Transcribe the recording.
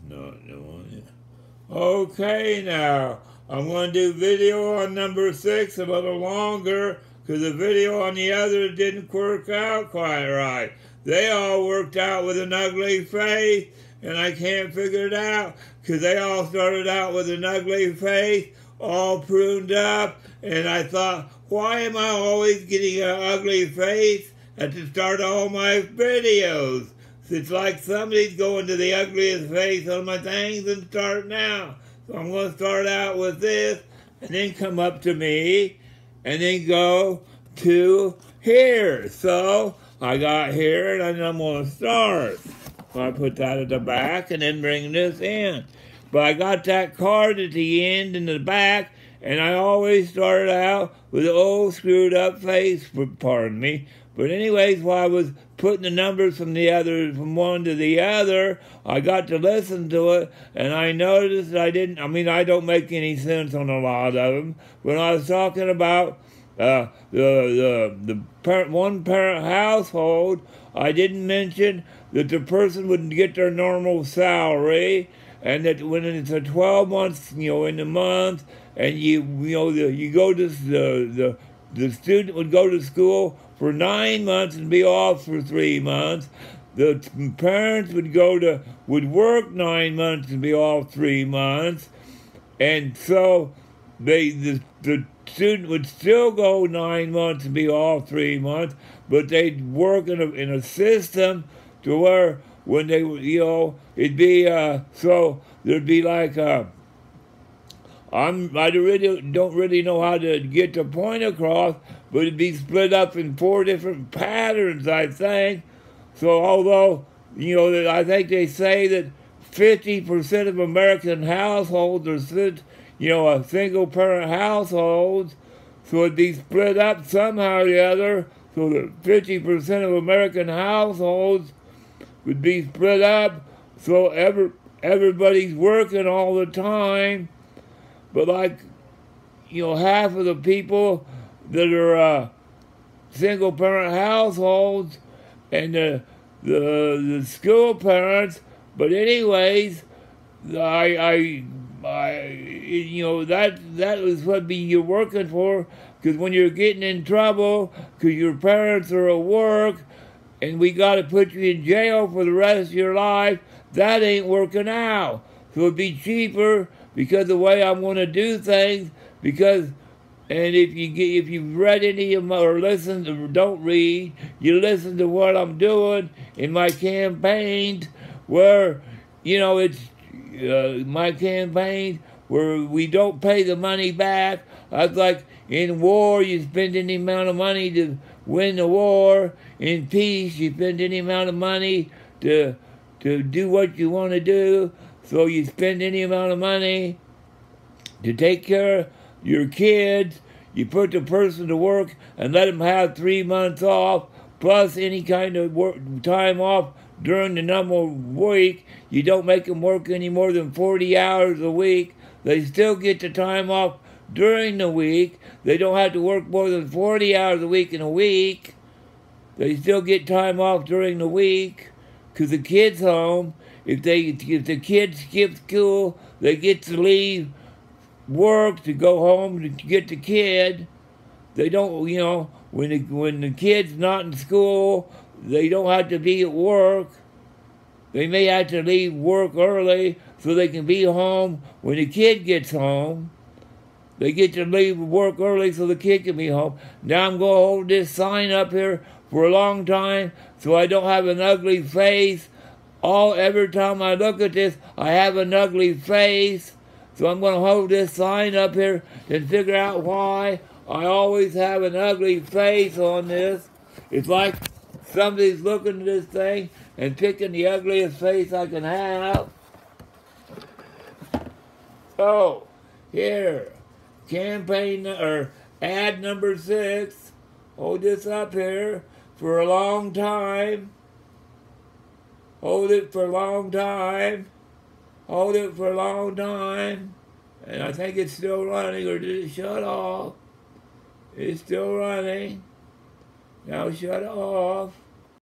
Not no one. Okay, now I'm going to do video on number 6 a little longer because the video on the other didn't work out quite right. They all worked out with an ugly face, and I can't figure it out because they all started out with an ugly face, all pruned up, and I thought, why am I always getting an ugly face at the start of all my videos? It's like somebody's going to the ugliest face on my things and start now. So I'm going to start out with this, and then come up to me, and then go to here. So I got here, and then I'm going to start. So I put that at the back, and then bring this in. But I got that card at the end and the back, and I always started out with an old screwed up face, pardon me. But anyways, while I was putting the numbers from one to the other, I got to listen to it, and I noticed I don't make any sense on a lot of them. When I was talking about the one-parent household, I didn't mention that the person wouldn't get their normal salary, and that when it's a 12 months, in the month, and you go to the student would go to school for 9 months and be off for 3 months. The parents would work 9 months and be off 3 months, and so the student would still go 9 months and be off 3 months, but they'd work in a system to where when they it'd be so there'd be like I don't really know how to get the point across, but it'd be split up in 4 different patterns, I think. So although, I think they say that 50% of American households are, single-parent households, so it'd be split up somehow or the other, so that 50% of American households would be split up, so everybody's working all the time. But half of the people that are single-parent households and the school parents. But anyways, that was what you're working for. Because when you're getting in trouble, because your parents are at work, and we got to put you in jail for the rest of your life, that ain't working out. So it'd be cheaper. Because the way I'm going to do things, and if you've read any of my, or listened, or don't read, you listen to what I'm doing in my campaigns, where, it's my campaigns where we don't pay the money back. I was like, in war, you spend any amount of money to win the war. In peace, you spend any amount of money to do what you want to do. So you spend any amount of money to take care of your kids. You put the person to work and let them have 3 months off, plus any kind of time off during the normal week. You don't make them work any more than 40 hours a week. They still get the time off during the week. They don't have to work more than 40 hours a week in a week. They still get time off during the week because the kid's home. If the kids skip school, they get to leave work to go home to get the kid. They don't, when the kid's not in school, they don't have to be at work. They may have to leave work early so they can be home when the kid gets home. They get to leave work early so the kid can be home. Now I'm going to hold this sign up here for a long time so I don't have an ugly face. Every time I look at this, I have an ugly face. So I'm going to hold this sign up here and figure out why I always have an ugly face on this. It's like somebody's looking at this thing and picking the ugliest face I can have. So, here, ad number 6. Hold this up here for a long time. Hold it for a long time. Hold it for a long time. And I think it's still running, or did it shut off? It's still running. Now shut it off.